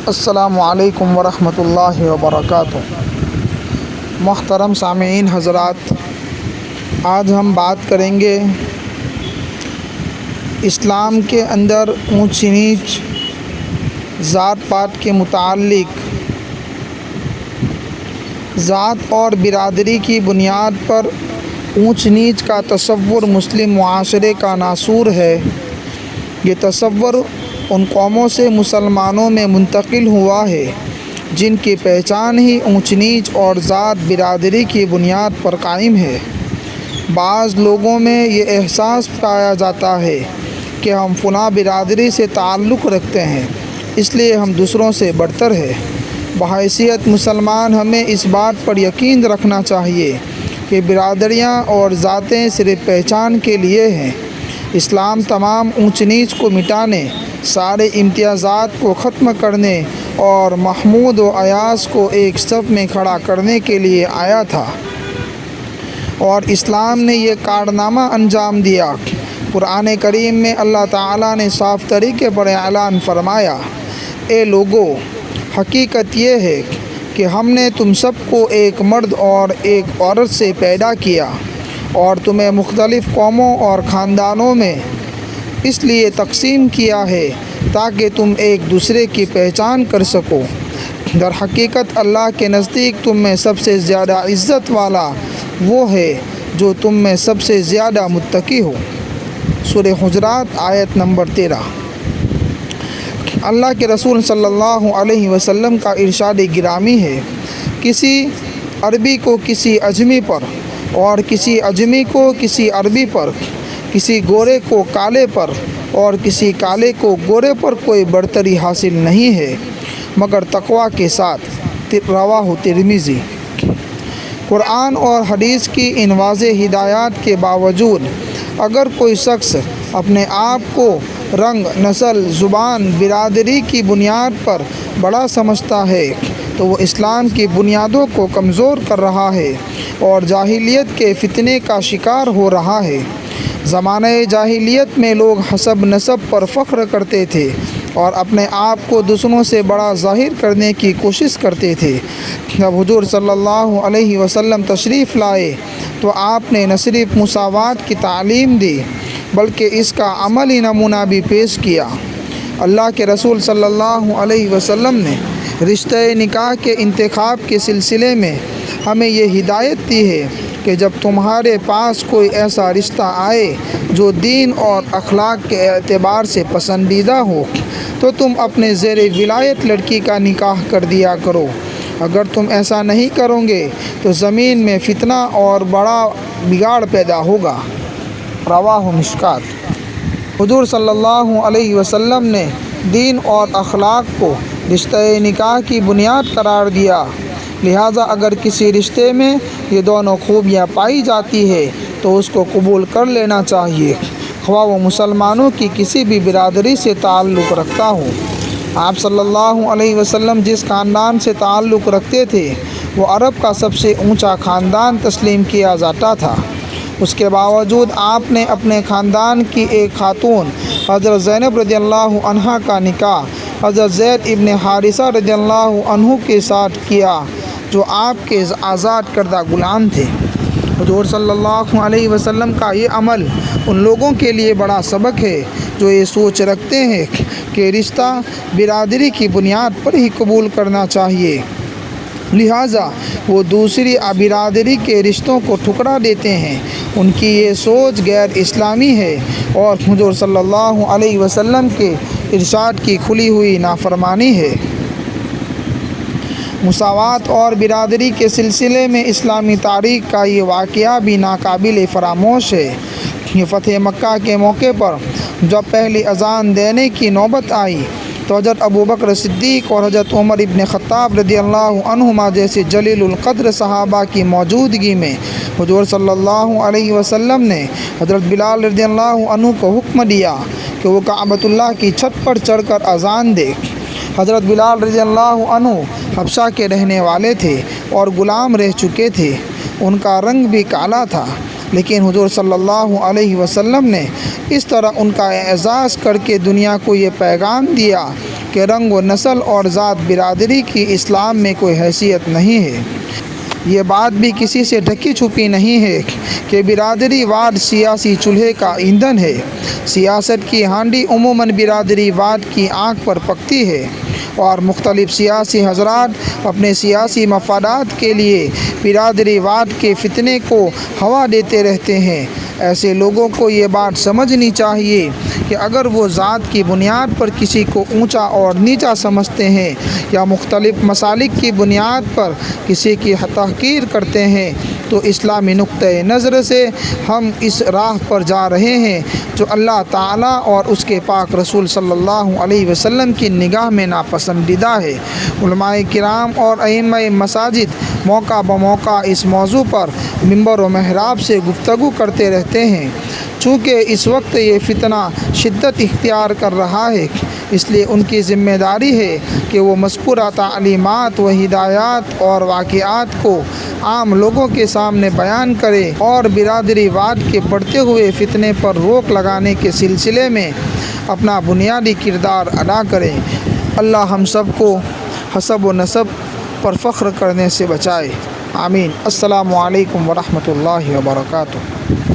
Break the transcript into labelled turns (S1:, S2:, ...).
S1: السلام علیکم ورحمۃ اللہ وبرکاتہ۔ محترم سامعین حضرات، آج ہم بات کریں گے اسلام کے اندر اونچ نیچ ذات پات کے متعلق۔ ذات اور برادری کی بنیاد پر اونچ نیچ کا تصور مسلم معاشرے کا ناسور ہے۔ یہ تصور ان قوموں سے مسلمانوں میں منتقل ہوا ہے جن کی پہچان ہی اونچ نیچ اور ذات برادری کی بنیاد پر قائم ہے۔ بعض لوگوں میں یہ احساس پایا جاتا ہے کہ ہم فلاں برادری سے تعلق رکھتے ہیں، اس لیے ہم دوسروں سے برتر ہیں۔ بحیثیت مسلمان ہمیں اس بات پر یقین رکھنا چاہیے کہ برادریاں اور ذاتیں صرف پہچان کے لیے ہیں۔ اسلام تمام اونچ نیچ کو مٹانے، سارے امتیازات کو ختم کرنے اور محمود و ایاز کو ایک صف میں کھڑا کرنے کے لیے آیا تھا، اور اسلام نے یہ کارنامہ انجام دیا۔ قرآن کریم میں اللہ تعالیٰ نے صاف طریقے پر اعلان فرمایا، اے لوگو، حقیقت یہ ہے کہ ہم نے تم سب کو ایک مرد اور ایک عورت سے پیدا کیا اور تمہیں مختلف قوموں اور خاندانوں میں اس لیے تقسیم کیا ہے تاکہ تم ایک دوسرے کی پہچان کر سکو۔ در حقیقت اللہ کے نزدیک تم میں سب سے زیادہ عزت والا وہ ہے جو تم میں سب سے زیادہ متقی ہو۔ سورہ حجرات آیت نمبر 13۔ اللہ کے رسول صلی اللہ علیہ وسلم کا ارشاد گرامی ہے، کسی عربی کو کسی اجمی پر اور کسی اجمی کو کسی عربی پر، کسی گورے کو کالے پر اور کسی کالے کو گورے پر کوئی برتری حاصل نہیں ہے مگر تقویٰ کے ساتھ۔ رواہ ترمذی۔ قرآن اور حدیث کی ان واضح ہدایات کے باوجود اگر کوئی شخص اپنے آپ کو رنگ، نسل، زبان، برادری کی بنیاد پر بڑا سمجھتا ہے تو وہ اسلام کی بنیادوں کو کمزور کر رہا ہے اور جاہلیت کے فتنے کا شکار ہو رہا ہے۔ زمانہ جاہلیت میں لوگ حسب نسب پر فخر کرتے تھے اور اپنے آپ کو دوسروں سے بڑا ظاہر کرنے کی کوشش کرتے تھے۔ جب حضور صلی اللہ علیہ وسلم تشریف لائے تو آپ نے نہ صرف مساوات کی تعلیم دی بلکہ اس کا عملی نمونہ بھی پیش کیا۔ اللہ کے رسول صلی اللہ علیہ وسلم نے رشتہ نکاح کے انتخاب کے سلسلے میں ہمیں یہ ہدایت دی ہے کہ جب تمہارے پاس کوئی ایسا رشتہ آئے جو دین اور اخلاق کے اعتبار سے پسندیدہ ہو تو تم اپنے زیر ولایت لڑکی کا نکاح کر دیا کرو۔ اگر تم ایسا نہیں کرو گے تو زمین میں فتنہ اور بڑا بگاڑ پیدا ہوگا۔ رواہ مشکات۔ حضور صلی اللہ علیہ وسلم نے دین اور اخلاق کو رشتہ نکاح کی بنیاد قرار دیا، لہٰذا اگر کسی رشتے میں یہ دونوں خوبیاں پائی جاتی ہے تو اس کو قبول کر لینا چاہیے، خواہ وہ مسلمانوں کی کسی بھی برادری سے تعلق رکھتا ہو۔ آپ صلی اللہ علیہ وسلم جس خاندان سے تعلق رکھتے تھے وہ عرب کا سب سے اونچا خاندان تسلیم کیا جاتا تھا۔ اس کے باوجود آپ نے اپنے خاندان کی ایک خاتون حضرت زینب رضی اللہ عنہا کا نکاح حضرت زید ابن حارثہ رضی اللہ عنہ کے ساتھ کیا جو آپ کے آزاد کردہ غلام تھے۔ حضور صلی اللہ علیہ وسلم کا یہ عمل ان لوگوں کے لیے بڑا سبق ہے جو یہ سوچ رکھتے ہیں کہ رشتہ برادری کی بنیاد پر ہی قبول کرنا چاہیے، لہٰذا وہ دوسری برادری کے رشتوں کو ٹھکرا دیتے ہیں۔ ان کی یہ سوچ غیر اسلامی ہے اور حضور صلی اللہ علیہ وسلم کے ارشاد کی کھلی ہوئی نافرمانی ہے۔ مساوات اور برادری کے سلسلے میں اسلامی تاریخ کا یہ واقعہ بھی ناقابل فراموش ہے۔ یہ فتح مکہ کے موقع پر جب پہلی اذان دینے کی نوبت آئی تو حضرت ابوبکر صدیق اور حضرت عمر ابن خطاب رضی اللہ عنہما جیسے جلیل القدر صحابہ کی موجودگی میں حضور صلی اللہ علیہ وسلم نے حضرت بلال رضی اللہ عنہ کو حکم دیا کہ وہ کعبۃ اللہ کی چھت پر چڑھ کر اذان دے۔ حضرت بلال رضی اللہ عنہ حبشہ کے رہنے والے تھے اور غلام رہ چکے تھے، ان کا رنگ بھی کالا تھا، لیکن حضور صلی اللہ علیہ وسلم نے اس طرح ان کا اعزاز کر کے دنیا کو یہ پیغام دیا کہ رنگ و نسل اور ذات برادری کی اسلام میں کوئی حیثیت نہیں ہے۔ یہ بات بھی کسی سے ڈھکی چھپی نہیں ہے کہ برادری واد سیاسی چولہے کا ایندھن ہے۔ سیاست کی ہانڈی عموماً برادری واد کی آنکھ پر پکتی ہے اور مختلف سیاسی حضرات اپنے سیاسی مفادات کے لیے برادری واد کے فتنے کو ہوا دیتے رہتے ہیں۔ ایسے لوگوں کو یہ بات سمجھنی چاہیے کہ اگر وہ ذات کی بنیاد پر کسی کو اونچا اور نیچا سمجھتے ہیں یا مختلف مسالک کی بنیاد پر کسی کی تحقیر کرتے ہیں تو اسلامی نقطۂ نظر سے ہم اس راہ پر جا رہے ہیں جو اللہ تعالیٰ اور اس کے پاک رسول صلی اللہ علیہ وسلم کی نگاہ میں ناپسندیدہ ہے۔ علماء کرام اور ائمہ مساجد موقع بموقع اس موضوع پر منبر و محراب سے گفتگو کرتے رہتے ہیں۔ چونکہ اس وقت یہ فتنہ شدت اختیار کر رہا ہے، اس لیے ان کی ذمہ داری ہے کہ وہ مذکورہ تعلیمات و ہدایات اور واقعات کو عام لوگوں کے سامنے بیان کرے اور برادری واد کے بڑھتے ہوئے فتنے پر روک لگانے کے سلسلے میں اپنا بنیادی کردار ادا کرے۔ اللہ ہم سب کو حسب و نسب پر فخر کرنے سے بچائے، آمین۔ السلام علیکم ورحمۃ اللہ وبرکاتہ۔